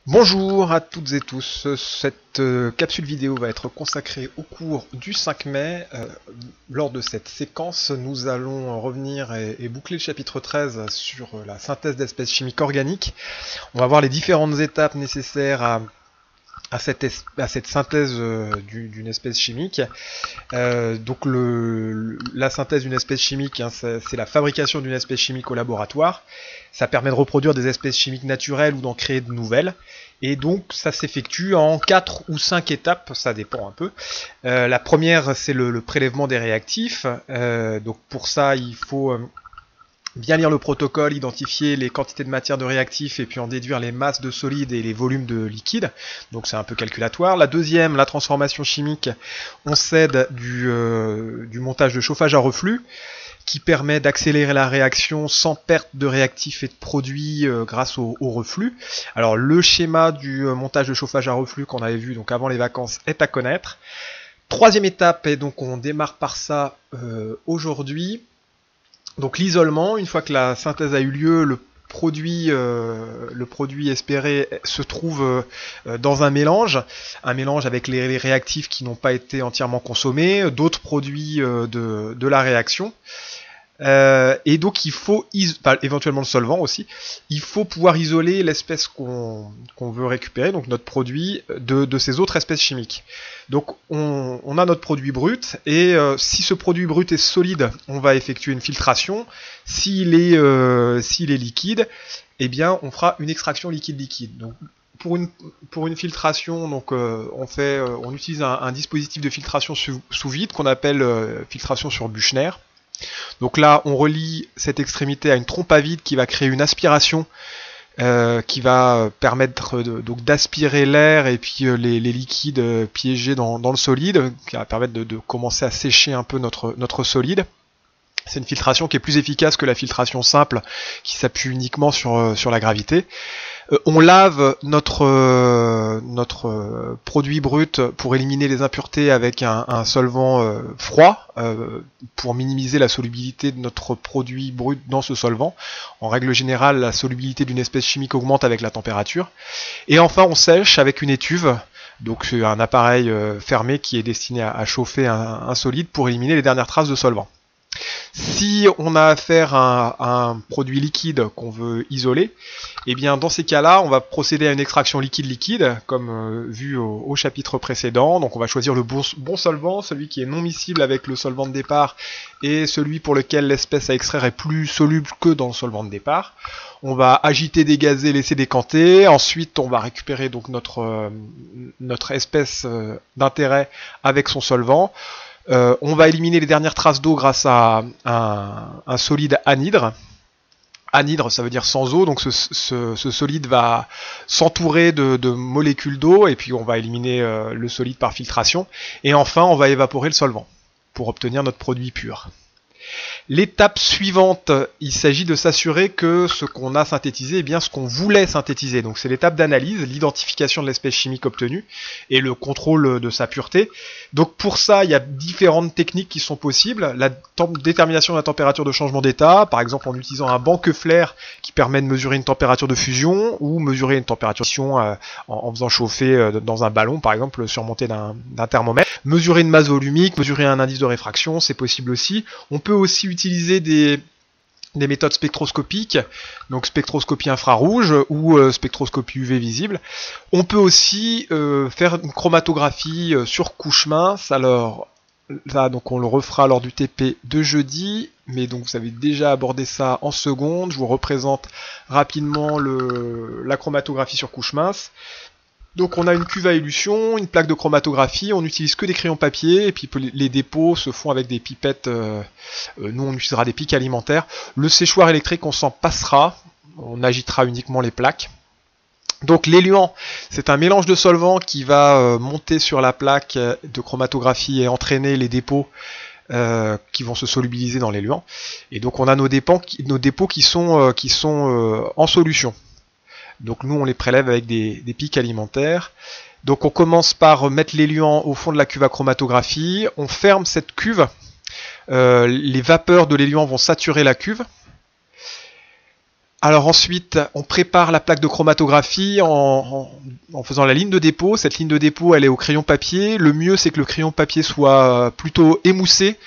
Bonjour à toutes et tous, cette capsule vidéo va être consacrée au cours du 5 mai. Lors de cette séquence, nous allons revenir et boucler le chapitre 13 sur la synthèse d'espèces chimiques organiques. On va voir les différentes étapes nécessaires à cette synthèse d'une espèce chimique. La synthèse d'une espèce chimique, hein, c'est la fabrication d'une espèce chimique au laboratoire. Ça permet de reproduire des espèces chimiques naturelles ou d'en créer de nouvelles. Et donc ça s'effectue en 4 ou 5 étapes, ça dépend un peu. La première, c'est le prélèvement des réactifs. Donc pour ça, il faut bien lire le protocole, identifier les quantités de matière de réactifs et puis en déduire les masses de solides et les volumes de liquide. Donc c'est un peu calculatoire. La deuxième, la transformation chimique, on s'aide du montage de chauffage à reflux qui permet d'accélérer la réaction sans perte de réactifs et de produits grâce au reflux. Alors le schéma du montage de chauffage à reflux qu'on avait vu donc avant les vacances est à connaître. Troisième étape, et donc on démarre par ça aujourd'hui. Donc l'isolement, une fois que la synthèse a eu lieu, le produit espéré se trouve dans un mélange avec les réactifs qui n'ont pas été entièrement consommés, d'autres produits de la réaction. Et donc il faut, éventuellement le solvant aussi, il faut pouvoir isoler l'espèce qu'on veut récupérer, donc notre produit, de ces autres espèces chimiques. Donc on a notre produit brut, et si ce produit brut est solide, on va effectuer une filtration. S'il est liquide, eh bien on fera une extraction liquide-liquide. Donc pour une filtration, donc on utilise un dispositif de filtration sous vide qu'on appelle filtration sur Büchner. Donc là, on relie cette extrémité à une trompe à vide qui va créer une aspiration qui va permettre d'aspirer l'air et puis les liquides piégés dans le solide, qui va permettre de commencer à sécher un peu notre solide. C'est une filtration qui est plus efficace que la filtration simple qui s'appuie uniquement sur la gravité. On lave notre produit brut pour éliminer les impuretés avec un solvant froid pour minimiser la solubilité de notre produit brut dans ce solvant. En règle générale, la solubilité d'une espèce chimique augmente avec la température. Et enfin, on sèche avec une étuve. Donc c'est un appareil fermé qui est destiné à chauffer un solide pour éliminer les dernières traces de solvant. Si on a affaire à un produit liquide qu'on veut isoler, eh bien dans ces cas-là, on va procéder à une extraction liquide-liquide, comme vu au chapitre précédent. Donc on va choisir le bon solvant, celui qui est non miscible avec le solvant de départ, et celui pour lequel l'espèce à extraire est plus soluble que dans le solvant de départ. On va agiter, dégazer, laisser décanter. Ensuite, on va récupérer donc notre espèce d'intérêt avec son solvant. On va éliminer les dernières traces d'eau grâce à un solide anhydre. Anhydre, ça veut dire sans eau, donc ce solide va s'entourer de molécules d'eau, et puis on va éliminer le solide par filtration. Et enfin, on va évaporer le solvant pour obtenir notre produit pur. L'étape suivante, il s'agit de s'assurer que ce qu'on a synthétisé est bien ce qu'on voulait synthétiser. Donc c'est l'étape d'analyse, l'identification de l'espèce chimique obtenue et le contrôle de sa pureté. Donc pour ça, il y a différentes techniques qui sont possibles. La détermination de la température de changement d'état, par exemple en utilisant un banc Keufler qui permet de mesurer une température de fusion, ou mesurer une température de fission en faisant chauffer dans un ballon, par exemple, surmonté d'un thermomètre. Mesurer une masse volumique, mesurer un indice de réfraction, c'est possible aussi. On peut aussi utiliser des méthodes spectroscopiques, donc spectroscopie infrarouge ou spectroscopie UV visible. On peut aussi faire une chromatographie sur couche mince. Alors là, donc on le refera lors du TP de jeudi, mais donc vous avez déjà abordé ça en seconde. Je vous représente rapidement la chromatographie sur couche mince. Donc on a une cuve à élution, une plaque de chromatographie, on n'utilise que des crayons papier, et puis les dépôts se font avec des pipettes, nous on utilisera des pics alimentaires. Le séchoir électrique, on s'en passera, on agitera uniquement les plaques. Donc l'éluant, c'est un mélange de solvants qui va monter sur la plaque de chromatographie et entraîner les dépôts qui vont se solubiliser dans l'éluant. Et donc on a nos dépôts qui sont en solution. Donc nous on les prélève avec des pics alimentaires. Donc on commence par mettre l'éluant au fond de la cuve à chromatographie, on ferme cette cuve, les vapeurs de l'éluant vont saturer la cuve. Alors ensuite, on prépare la plaque de chromatographie en faisant la ligne de dépôt. Cette ligne de dépôt, elle est au crayon papier. Le mieux, c'est que le crayon papier soit plutôt émoussé,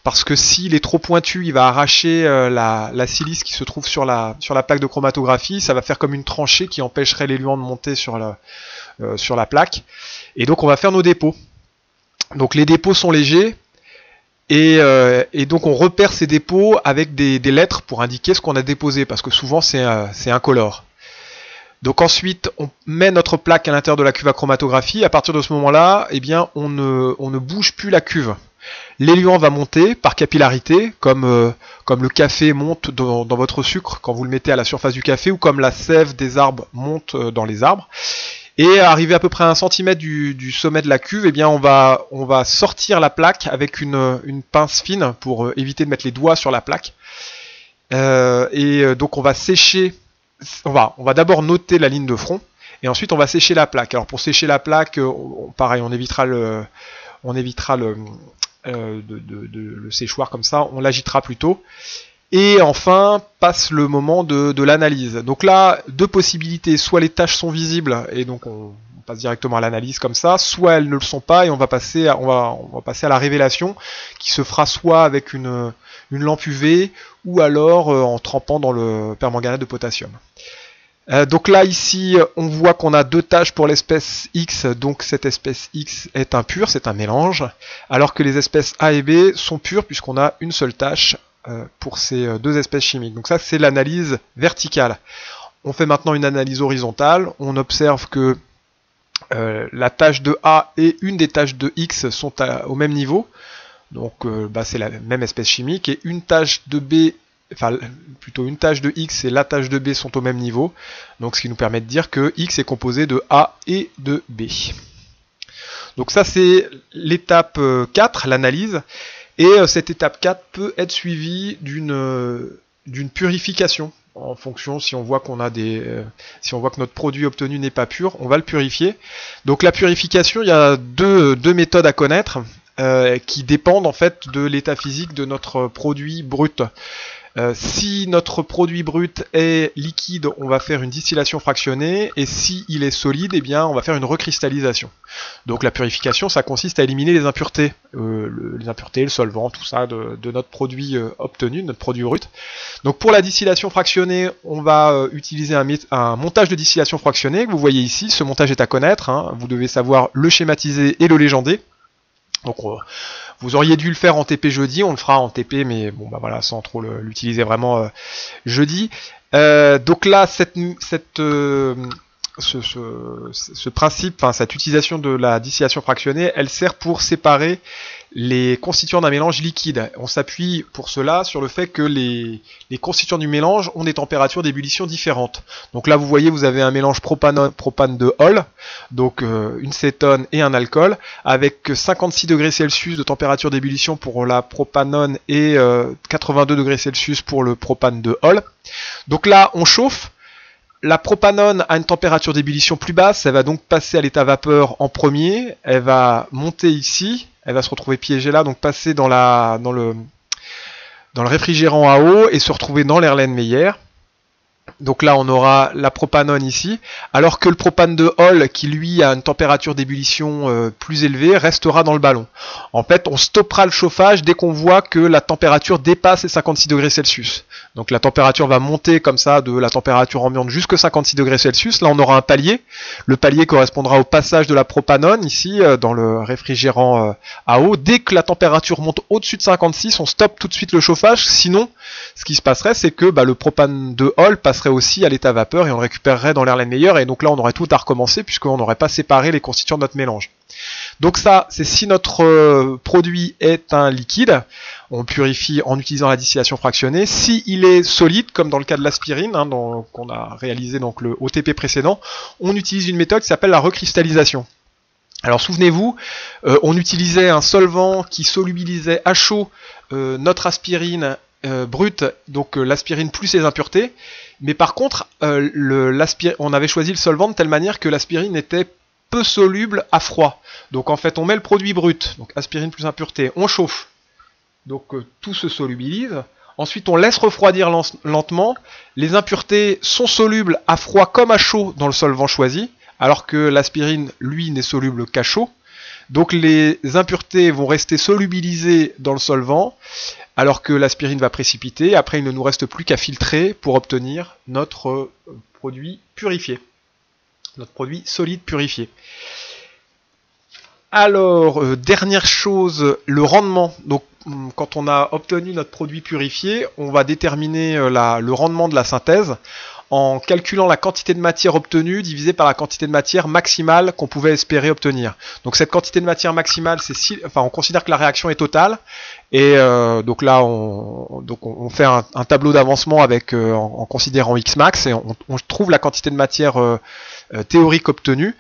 parce que s'il est trop pointu, il va arracher la silice qui se trouve sur la plaque de chromatographie. Ça va faire comme une tranchée qui empêcherait l'éluant de monter sur la plaque. Et donc on va faire nos dépôts. Donc les dépôts sont légers. Et donc on repère ces dépôts avec des lettres pour indiquer ce qu'on a déposé, parce que souvent c'est incolore. Donc ensuite on met notre plaque à l'intérieur de la cuve à chromatographie. À partir de ce moment-là, eh bien on ne bouge plus la cuve. L'éluant va monter par capillarité, comme le café monte dans votre sucre quand vous le mettez à la surface du café, ou comme la sève des arbres monte dans les arbres. Et arrivé à peu près à 1 cm du sommet de la cuve, eh bien on va sortir la plaque avec une pince fine pour éviter de mettre les doigts sur la plaque. Donc on va sécher, on va d'abord noter la ligne de front, et ensuite on va sécher la plaque. Alors pour sécher la plaque, pareil, on évitera le séchoir comme ça, on l'agitera plutôt. Et enfin, passe le moment de l'analyse. Donc là, 2 possibilités. Soit les tâches sont visibles, et donc on passe directement à l'analyse comme ça, soit elles ne le sont pas, et on va passer à la révélation, qui se fera soit avec une lampe UV, ou alors en trempant dans le permanganate de potassium. Donc là, ici, on voit qu'on a 2 tâches pour l'espèce X, donc cette espèce X est impure, c'est un mélange, alors que les espèces A et B sont pures, puisqu'on a une seule tâche pour ces 2 espèces chimiques. Donc ça, c'est l'analyse verticale. On fait maintenant une analyse horizontale. On observe que la tâche de A et une des tâches de X sont au même niveau. Donc c'est la même espèce chimique. Et une tâche de B, enfin plutôt une tâche de X et la tâche de B sont au même niveau. Donc ce qui nous permet de dire que X est composé de A et de B. Donc ça, c'est l'étape 4, l'analyse. Et cette étape 4 peut être suivie d'une purification. En fonction, si on voit que notre produit obtenu n'est pas pur, on va le purifier. Donc la purification, il y a deux méthodes à connaître qui dépendent en fait de l'état physique de notre produit brut. Si notre produit brut est liquide, on va faire une distillation fractionnée, et si il est solide, eh bien, on va faire une recristallisation. Donc la purification, ça consiste à éliminer les impuretés, le solvant, tout ça de notre produit obtenu, de notre produit brut. Donc pour la distillation fractionnée, on va utiliser un montage de distillation fractionnée que vous voyez ici. Ce montage est à connaître, hein. Vous devez savoir le schématiser et le légender. Donc vous auriez dû le faire en TP jeudi, on le fera en TP, mais bon bah voilà, sans trop l'utiliser vraiment jeudi. Donc là, ce principe, enfin cette utilisation de la distillation fractionnée, elle sert pour séparer les constituants d'un mélange liquide. On s'appuie pour cela sur le fait que les constituants du mélange ont des températures d'ébullition différentes. Donc là, vous voyez, vous avez un mélange propane de Hall, donc une cétone et un alcool, avec 56 degrés Celsius de température d'ébullition pour la propanone et 82 degrés Celsius pour le propane de Hall. Donc là, on chauffe. La propanone a une température d'ébullition plus basse, elle va donc passer à l'état vapeur en premier, elle va monter ici, elle va se retrouver piégée là, donc passer dans le réfrigérant à eau et se retrouver dans l'Erlenmeyer. Donc là, on aura la propanone ici, alors que le propane de Hall, qui lui a une température d'ébullition plus élevée, restera dans le ballon. En fait, on stoppera le chauffage dès qu'on voit que la température dépasse les 56 degrés Celsius. Donc la température va monter comme ça de la température ambiante jusqu'à 56 degrés Celsius. Là, on aura un palier. Le palier correspondra au passage de la propanone ici dans le réfrigérant à eau. Dès que la température monte au-dessus de 56, on stoppe tout de suite le chauffage. Sinon, ce qui se passerait, c'est que le propane de Hall passerait aussi à l'état vapeur et on le récupérerait dans l'Erlenmeyer, et donc là on aurait tout à recommencer puisqu'on n'aurait pas séparé les constituants de notre mélange. Donc ça, c'est si notre produit est un liquide, on purifie en utilisant la distillation fractionnée. Si il est solide, comme dans le cas de l'aspirine, qu'on a réalisé donc le OTP précédent, on utilise une méthode qui s'appelle la recristallisation. Alors souvenez-vous, on utilisait un solvant qui solubilisait à chaud notre aspirine brute, donc l'aspirine plus ses impuretés, mais par contre on avait choisi le solvant de telle manière que l'aspirine était peu soluble à froid. Donc en fait on met le produit brut, donc aspirine plus impureté, on chauffe, donc tout se solubilise. Ensuite, on laisse refroidir lentement. Les impuretés sont solubles à froid comme à chaud dans le solvant choisi, alors que l'aspirine, lui, n'est soluble qu'à chaud. Donc les impuretés vont rester solubilisées dans le solvant, alors que l'aspirine va précipiter. Après, il ne nous reste plus qu'à filtrer pour obtenir notre produit purifié, notre produit solide purifié. Alors, dernière chose, le rendement. Donc, quand on a obtenu notre produit purifié, on va déterminer le rendement de la synthèse en calculant la quantité de matière obtenue divisée par la quantité de matière maximale qu'on pouvait espérer obtenir. Donc cette quantité de matière maximale, on considère que la réaction est totale, et donc là on fait un tableau d'avancement en considérant Xmax, et on trouve la quantité de matière théorique obtenue.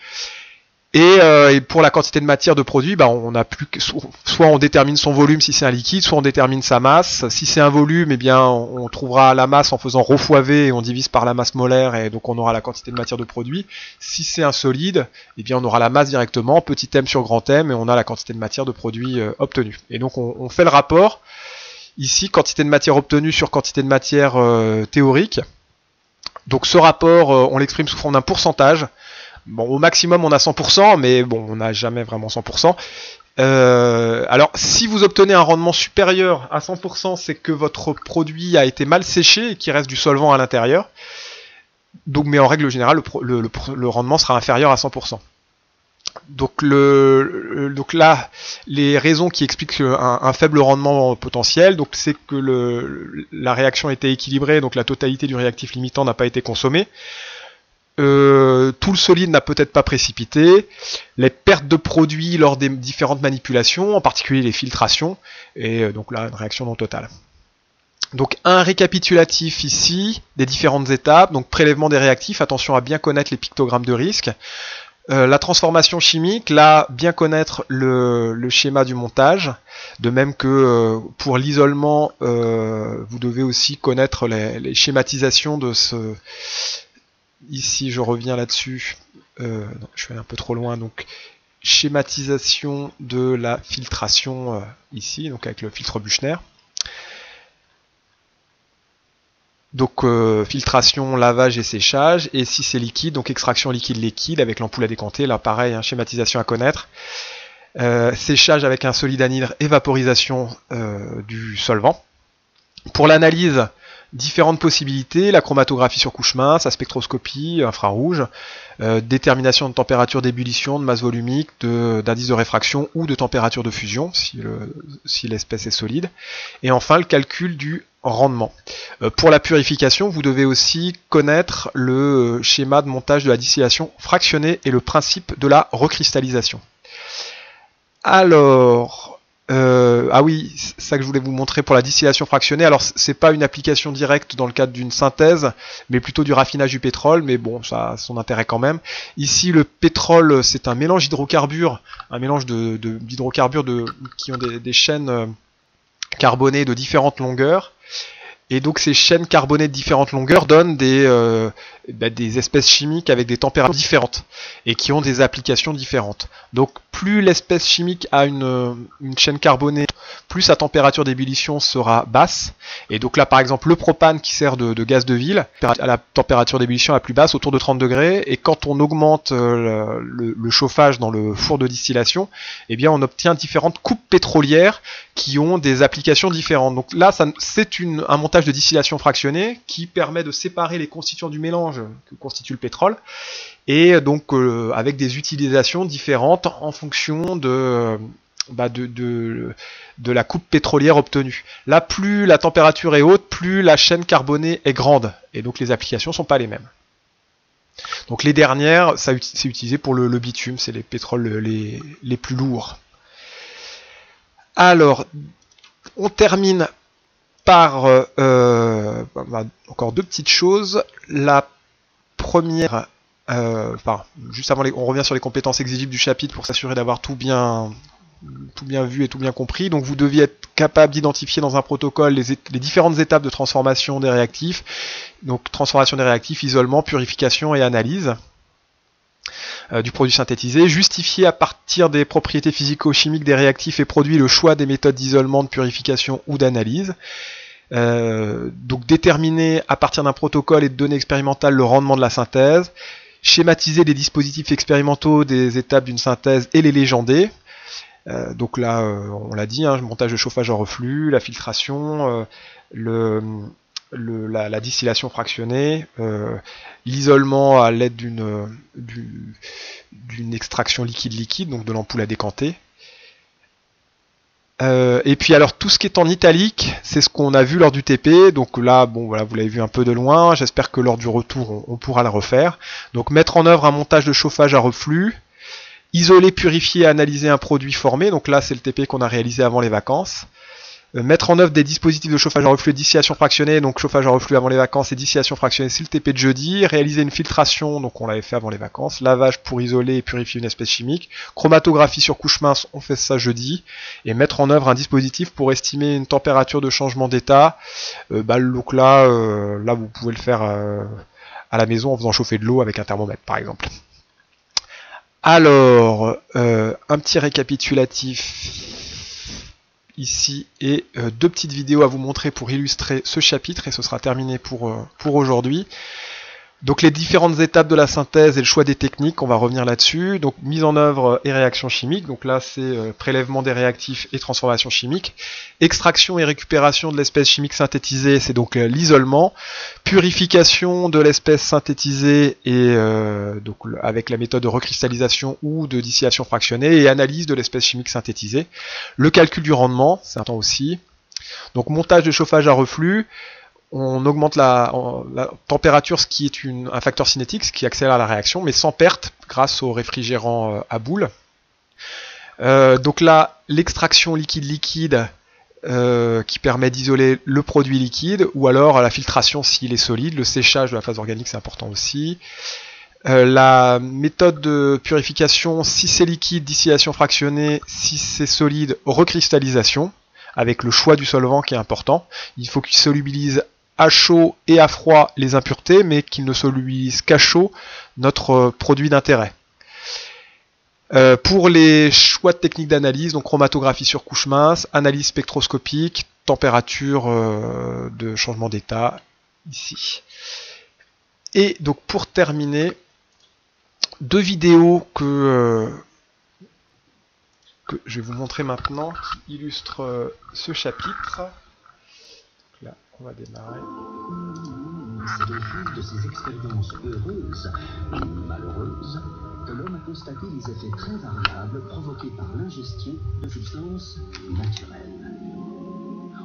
Et pour la quantité de matière de produit, on a plus que, soit on détermine son volume si c'est un liquide, soit on détermine sa masse. Si c'est un volume, eh bien on trouvera la masse en faisant rho fois V et on divise par la masse molaire, et donc on aura la quantité de matière de produit. Si c'est un solide, eh bien on aura la masse directement, petit m sur grand M, et on a la quantité de matière de produit obtenue. Et donc on fait le rapport, ici, quantité de matière obtenue sur quantité de matière théorique. Donc ce rapport, on l'exprime sous forme d'un pourcentage. Bon, au maximum, on a 100%, mais bon, on n'a jamais vraiment 100%. Alors, si vous obtenez un rendement supérieur à 100%, c'est que votre produit a été mal séché et qu'il reste du solvant à l'intérieur. Donc, mais en règle générale, le rendement sera inférieur à 100%. Donc là, les raisons qui expliquent un faible rendement potentiel, donc c'est que la réaction était équilibrée, donc la totalité du réactif limitant n'a pas été consommée. Tout le solide n'a peut-être pas précipité, les pertes de produits lors des différentes manipulations, en particulier les filtrations, et donc là une réaction non totale. Donc un récapitulatif ici des différentes étapes, donc prélèvement des réactifs, attention à bien connaître les pictogrammes de risque, la transformation chimique, là bien connaître le schéma du montage, de même que pour l'isolement, vous devez aussi connaître les schématisations de ce... Ici, je reviens là-dessus. Non, je vais un peu trop loin. Donc, schématisation de la filtration ici, donc avec le filtre Büchner. Donc, filtration, lavage et séchage. Et si c'est liquide, donc extraction liquide-liquide avec l'ampoule à décanter. Là, pareil, schématisation à connaître. Séchage avec un solide anhydre et vaporisation du solvant. Pour l'analyse, différentes possibilités, la chromatographie sur couche mince, la spectroscopie, infrarouge, détermination de température d'ébullition, de masse volumique, d'indice de réfraction ou de température de fusion, si l'espèce est solide. Et enfin, le calcul du rendement. Pour la purification, vous devez aussi connaître le schéma de montage de la distillation fractionnée et le principe de la recristallisation. Alors... ah oui, c'est ça que je voulais vous montrer pour la distillation fractionnée. Alors c'est pas une application directe dans le cadre d'une synthèse, mais plutôt du raffinage du pétrole, mais bon, ça a son intérêt quand même. Ici, le pétrole, c'est un mélange d'hydrocarbures, un mélange d'hydrocarbures qui ont des chaînes carbonées de différentes longueurs. Et donc ces chaînes carbonées de différentes longueurs donnent des espèces chimiques avec des températures différentes et qui ont des applications différentes. Donc plus l'espèce chimique a une chaîne carbonée, plus sa température d'ébullition sera basse. Et donc là par exemple le propane qui sert de gaz de ville à la température d'ébullition la plus basse, autour de 30 degrés. Et quand on augmente le chauffage dans le four de distillation, eh bien on obtient différentes coupes pétrolières qui ont des applications différentes. Donc là c'est un montage de distillation fractionnée qui permet de séparer les constituants du mélange que constitue le pétrole, et donc avec des utilisations différentes en fonction de la coupe pétrolière obtenue. Là, plus la température est haute, plus la chaîne carbonée est grande, et donc les applications ne sont pas les mêmes. Donc les dernières, c'est utilisé pour le bitume, c'est les pétroles les plus lourds. Alors, on termine par encore deux petites choses. La première, juste avant, on revient sur les compétences exigibles du chapitre pour s'assurer d'avoir tout bien vu et tout bien compris. Donc vous deviez être capable d'identifier dans un protocole les différentes étapes de transformation des réactifs. Donc transformation des réactifs, isolement, purification et analyse du produit synthétisé, justifier à partir des propriétés physico-chimiques des réactifs et produits le choix des méthodes d'isolement, de purification ou d'analyse, Donc déterminer à partir d'un protocole et de données expérimentales le rendement de la synthèse, schématiser des dispositifs expérimentaux des étapes d'une synthèse et les légender. Donc là, on l'a dit, hein, montage de chauffage en reflux, la filtration, la distillation fractionnée, l'isolement à l'aide d'une extraction liquide-liquide, donc de l'ampoule à décanter. Et puis alors tout ce qui est en italique, c'est ce qu'on a vu lors du TP, donc là bon voilà, vous l'avez vu un peu de loin, j'espère que lors du retour on pourra le refaire. Donc mettre en œuvre un montage de chauffage à reflux, isoler, purifier, analyser un produit formé, donc là c'est le TP qu'on a réalisé avant les vacances. Mettre en œuvre des dispositifs de chauffage à reflux et distillation fractionnée, donc chauffage à reflux avant les vacances et distillation fractionnée, c'est le TP de jeudi. Réaliser une filtration, donc on l'avait fait avant les vacances. Lavage pour isoler et purifier une espèce chimique. Chromatographie sur couche mince, on fait ça jeudi. Et mettre en œuvre un dispositif pour estimer une température de changement d'état. Donc là, vous pouvez le faire à la maison en faisant chauffer de l'eau avec un thermomètre par exemple. Alors, un petit récapitulatif ici et deux petites vidéos à vous montrer pour illustrer ce chapitre et ce sera terminé pour aujourd'hui. Donc les différentes étapes de la synthèse et le choix des techniques, on va revenir là-dessus. Donc mise en œuvre et réaction chimique, donc là c'est prélèvement des réactifs et transformation chimique. Extraction et récupération de l'espèce chimique synthétisée, c'est donc l'isolement. Purification de l'espèce synthétisée et donc avec la méthode de recristallisation ou de distillation fractionnée et analyse de l'espèce chimique synthétisée. Le calcul du rendement, c'est important aussi. Donc montage de chauffage à reflux. On augmente la température, ce qui est un facteur cinétique, ce qui accélère la réaction, mais sans perte, grâce au réfrigérant à boule. Donc là, l'extraction liquide-liquide qui permet d'isoler le produit liquide, ou alors la filtration s'il est solide, le séchage de la phase organique, c'est important aussi. La méthode de purification, si c'est liquide, distillation fractionnée, si c'est solide, recristallisation, avec le choix du solvant qui est important. Il faut qu'il solubilise à chaud et à froid les impuretés, mais qu'il ne solubilise qu'à chaud notre produit d'intérêt. Pour les choix de techniques d'analyse, donc chromatographie sur couche mince, analyse spectroscopique, température de changement d'état, ici. Et donc pour terminer, deux vidéos que je vais vous montrer maintenant, qui illustrent ce chapitre. Là, on va démarrer. C'est au fil de ces expériences heureuses et malheureuses que l'homme a constaté les effets très variables provoqués par l'ingestion de substances naturelles.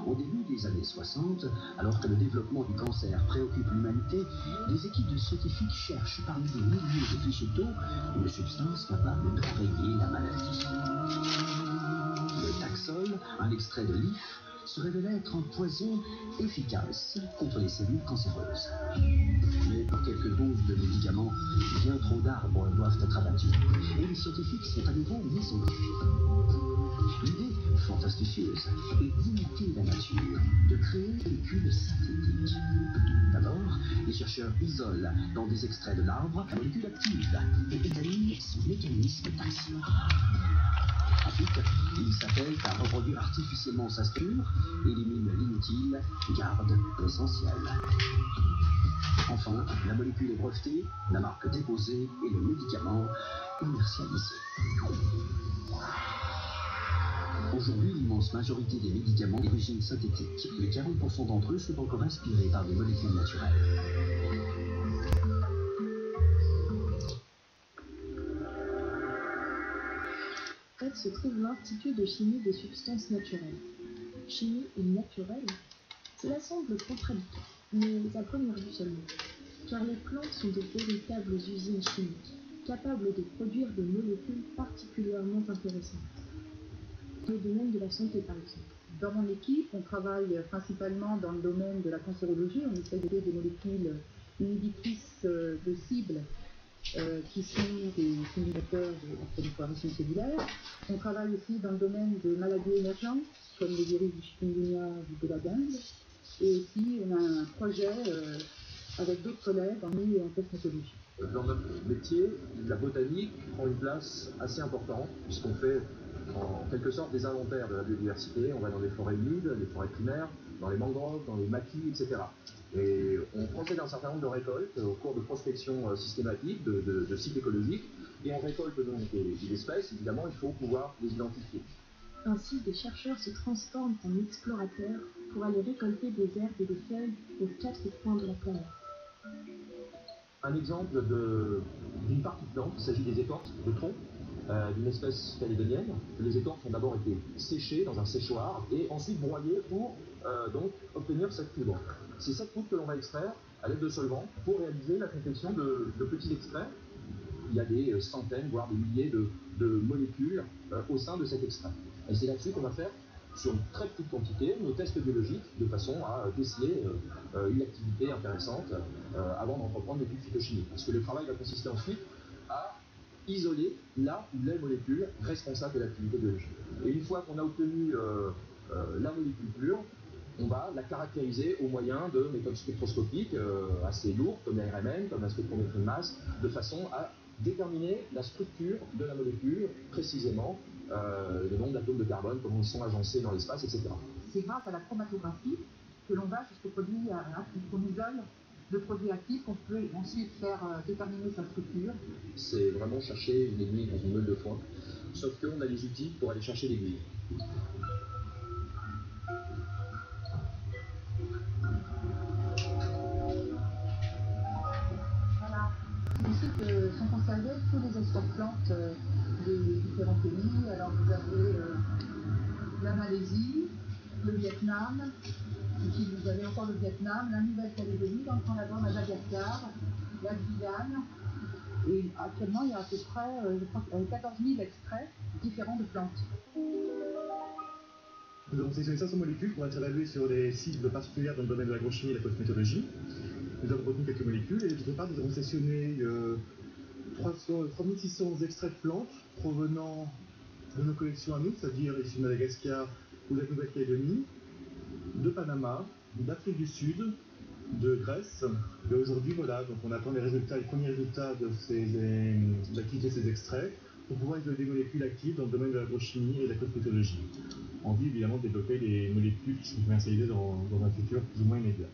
Au début des années 60, alors que le développement du cancer préoccupe l'humanité, des équipes de scientifiques cherchent parmi des milliers de fiches d'eau une substance capable d'enrayer la maladie. Le Taxol, un extrait de l'if, se révélait être un poison efficace contre les cellules cancéreuses. Mais pour quelques doses de médicaments, bien trop d'arbres doivent être abattus, et les scientifiques sont à nouveau mis en défi. L'idée fort astucieuse est d'imiter la nature, de créer des molécules synthétiques. D'abord, les chercheurs isolent dans des extraits de l'arbre la molécule active et examinent son mécanisme d'action. Ensuite, ils s'attellent à reproduire artificiellement sa structure, éliminent l'inutile, gardent l'essentiel. Enfin, la molécule est brevetée, la marque déposée et le médicament commercialisé. Aujourd'hui, l'immense majorité des médicaments d'origine synthétique, mais 40% d'entre eux sont encore inspirés par des molécules naturelles. Se trouve l'Institut de chimie des substances naturelles. Chimie et naturelle, cela semble contradictoire, mais à première vue seulement, car les plantes sont de véritables usines chimiques, capables de produire des molécules particulièrement intéressantes. Dans le domaine de la santé, par exemple. Dans mon équipe, on travaille principalement dans le domaine de la cancérologie. On essaie de créer des molécules inhibitrices de cibles qui sont des stimulateurs de la prolifération cellulaire. On travaille aussi dans le domaine de maladies émergentes, comme les virus du chikungunya ou de la dengue. Et aussi, on a un projet avec d'autres collègues en milieu et en cosmétologie. Dans notre métier, la botanique prend une place assez importante, puisqu'on fait en quelque sorte des inventaires de la biodiversité. On va dans les forêts humides, les forêts primaires, dans les mangroves, dans les maquis, etc. Et on procède à un certain nombre de récoltes au cours de prospection systématique, de cycles écologiques, et on récolte donc des espèces, évidemment, il faut pouvoir les identifier. Ainsi, des chercheurs se transforment en explorateurs pour aller récolter des herbes et des feuilles aux 4 coins de la planète. Un exemple d'une partie de plante, il s'agit des écorces de tronc d'une espèce calédonienne. Les écorces ont d'abord été séchées dans un séchoir et ensuite broyées pour donc obtenir cette poudre. C'est cette poudre que l'on va extraire à l'aide de solvants pour réaliser la confection de petits extraits. Il y a des centaines, voire des milliers de molécules au sein de cet extrait. Et c'est là-dessus qu'on va faire, sur une très petite quantité, nos tests biologiques, de façon à déceler une activité intéressante avant d'entreprendre l'étude phytochimique. Parce que le travail va consister ensuite à isoler la ou les molécules responsables de l'activité biologique. Et une fois qu'on a obtenu la molécule pure, on va la caractériser au moyen de méthodes spectroscopiques assez lourdes, comme la RMN, comme la spectrométrie de masse, de façon à déterminer la structure de la molécule, précisément le nombre d'atomes de carbone, comment ils sont agencés dans l'espace, etc. C'est grâce à la chromatographie que l'on va jusqu'au produit actif, qu'on isole de produits actifs, qu'on peut ensuite faire déterminer sa structure. C'est vraiment chercher une aiguille dans une meule de foin, sauf qu'on a les outils pour aller chercher l'aiguille. Voilà. Ici sont conservés tous les extraits de plantes des différents pays. Alors vous avez la Malaisie, le Vietnam, ici vous avez encore le Vietnam, la Nouvelle-Calédonie, dans le Canada, Madagascar, la Guyane. Et actuellement, il y a à peu près je crois, 14 000 extraits différents de plantes. Nous avons sélectionné 500 molécules pour être évaluées sur des cibles particulières dans le domaine de l'agrochimie et de la cosmétologie. Nous avons retenu quelques molécules et d'autre part, nous avons sélectionné 3600 extraits de plantes provenant de nos collections à nous, c'est-à-dire issus de Madagascar ou de la Nouvelle-Calédonie, de Panama, d'Afrique du Sud, de Grèce. Et aujourd'hui, voilà, donc on attend les premiers résultats de l'activité de ces extraits pour pouvoir isoler des molécules actives dans le domaine de l'agrochimie et de la cosmétologie. En vue évidemment de développer les molécules qui sont commercialisées dans un futur plus ou moins immédiat.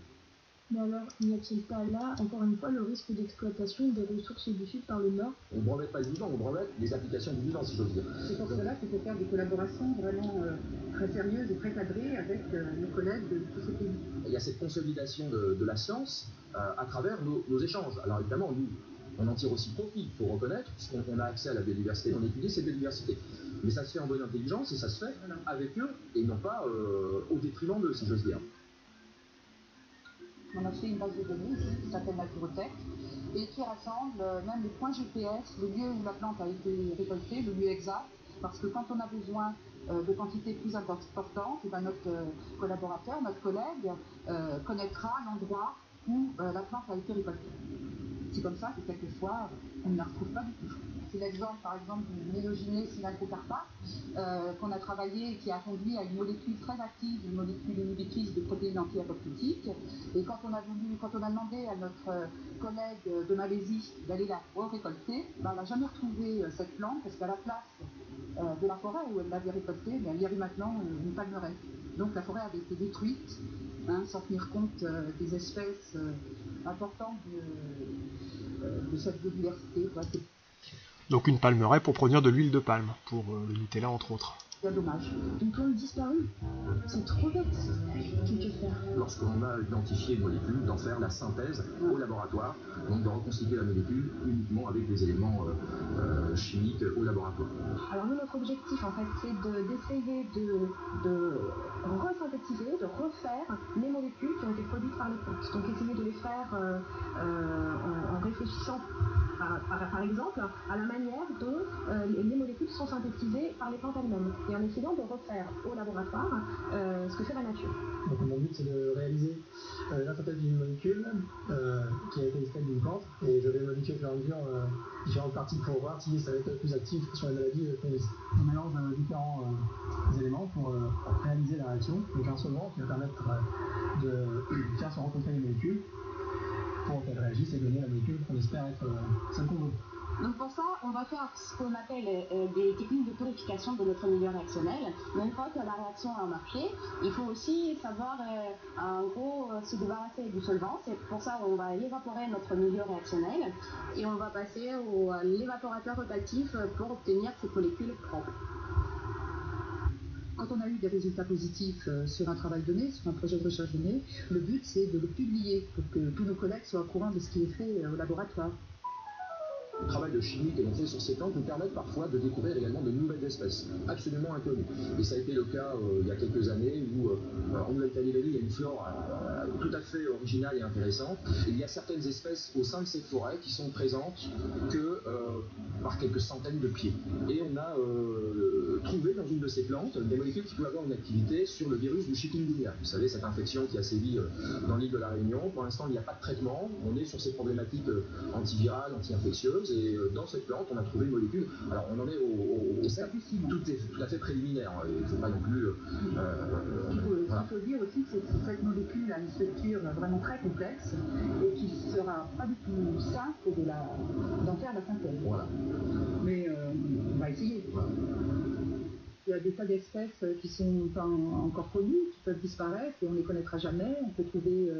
Mais alors, n'y a-t-il pas là, encore une fois, le risque d'exploitation des ressources du Sud par le Nord? On ne brevette pas le vivant, on brevette les applications du vivant, si j'ose dire. C'est pour cela qu'il faut faire des collaborations vraiment très sérieuses et très cadrées avec nos collègues de tous ces pays. Il y a cette consolidation de la science à travers nos échanges. Alors évidemment, nous, on en tire aussi profit, il faut reconnaître, puisqu'on a accès à la biodiversité, on étudie cette biodiversité. Mais ça se fait en bonne intelligence et ça se fait avec eux et non pas au détriment d'eux, si j'ose dire. On a fait une base de données ici qui s'appelle Naturotech et qui rassemble même les points GPS, le lieu où la plante a été récoltée, le lieu exact, parce que quand on a besoin de quantités plus importantes, et ben notre collaborateur, notre collègue connaîtra l'endroit où la plante a été récoltée. C'est comme ça que quelquefois on ne la retrouve pas du tout. C'est l'exemple par exemple du méloginée cylindrocarpa qu'on a travaillé et qui a conduit à une molécule très active, une molécule inhibitrice de protéines anti-apoptotiques. Et quand on a demandé à notre collègue de Malaisie d'aller la récolter, ben, elle n'a jamais retrouvé cette plante parce qu'à la place de la forêt où elle l'avait récoltée, ben, il y avait maintenant une palmeraie. Donc la forêt avait été détruite, sans tenir compte des espèces importantes de cette biodiversité. Donc une palmeraie pour produire de l'huile de palme, pour le Nutella entre autres. C'est dommage. Une plante disparue. C'est trop bête. Que faire? Lorsqu'on a identifié une molécule, d'en faire la synthèse au laboratoire, donc de reconstituer la molécule uniquement avec des éléments chimiques au laboratoire. Alors nous, notre objectif en fait, c'est d'essayer de resynthétiser, de refaire les molécules qui ont été produites par les plantes. Donc essayer de les faire en réfléchissant par exemple à la manière dont les molécules sont synthétisées par les plantes elles-mêmes et en essayant de refaire au laboratoire ce que fait la nature. Donc mon but c'est de réaliser la synthèse d'une molécule qui a été extraite d'une plante et je vais modifier au fur et à mesure différentes parties pour voir si ça va être plus actif sur les maladies qu'on vise. On mélange différents éléments pour réaliser la réaction, donc un solvant qui va permettre de faire se rencontrer les molécules pour qu'elles réagissent et donner la molécule qu'on espère être celle qu'on veut. Donc pour ça, on va faire ce qu'on appelle des techniques de purification de notre milieu réactionnel. Mais une fois que la réaction a marché, il faut aussi savoir en gros se débarrasser du solvant. C'est pour ça qu'on va évaporer notre milieu réactionnel et on va passer à l'évaporateur rotatif pour obtenir cette molécule propre. Quand on a eu des résultats positifs sur un travail donné, sur un projet de recherche donné, le but c'est de le publier pour que tous nos collègues soient au courant de ce qui est fait au laboratoire. Le travail de chimie que l'on fait sur ces plantes nous permet parfois de découvrir également de nouvelles espèces, absolument inconnues. Et ça a été le cas il y a quelques années où en Nouvelle-Calédonie, il y a une flore tout à fait originale et intéressante. Et il y a certaines espèces au sein de ces forêts qui sont présentes que par quelques centaines de pieds. Et on a trouvé dans une de ces plantes des molécules qui peuvent avoir une activité sur le virus du chikungunya. Vous savez, cette infection qui a sévi dans l'île de la Réunion. Pour l'instant, il n'y a pas de traitement. On est sur ces problématiques antivirales, anti-infectieuses. Et dans cette plante, on a trouvé une molécule. Alors, on en est au stade tout à fait préliminaire. Il ne faut pas non plus. Il faut dire aussi que cette molécule a une structure vraiment très complexe et qu'il ne sera pas du tout simple d'en faire la synthèse. Voilà. Mais on va essayer. Voilà. Il y a des tas d'espèces qui sont pas encore connues, qui peuvent disparaître et on ne les connaîtra jamais. On peut trouver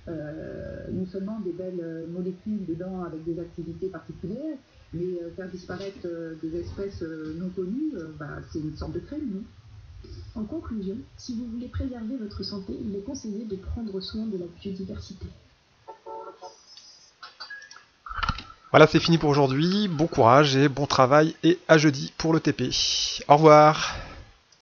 non seulement des belles molécules dedans avec des activités particulières, mais faire disparaître des espèces non connues, c'est une sorte de crime, non ? En conclusion, si vous voulez préserver votre santé, il est conseillé de prendre soin de la biodiversité. Voilà, c'est fini pour aujourd'hui. Bon courage et bon travail et à jeudi pour le TP. Au revoir.